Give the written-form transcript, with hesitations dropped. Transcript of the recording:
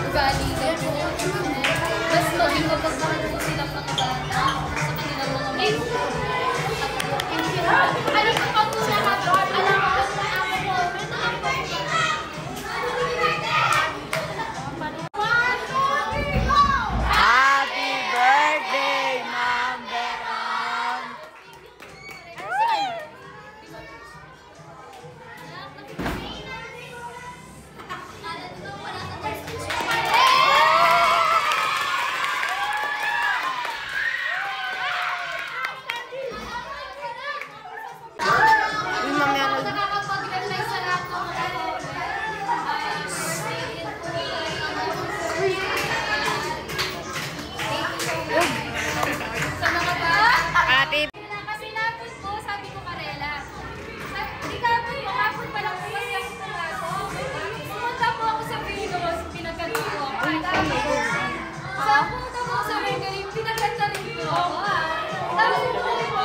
ugali na po. Mas maging mapagmahal po silang mga bata sa kanilang mga magulang. Alam ko pa po lahat. Alam ko po na ako po. Happy birthday, Ma'am Beron! Happy Kasi napos ko, sabi ko Karela. Di ka po, hapon pa lang po kasi ako pumasok. Pumunta po ako sa Pinos, pinagkanta ko ako. Sa pumunta po ako sa Mercury, pinagkanta rin po ako. Tapos po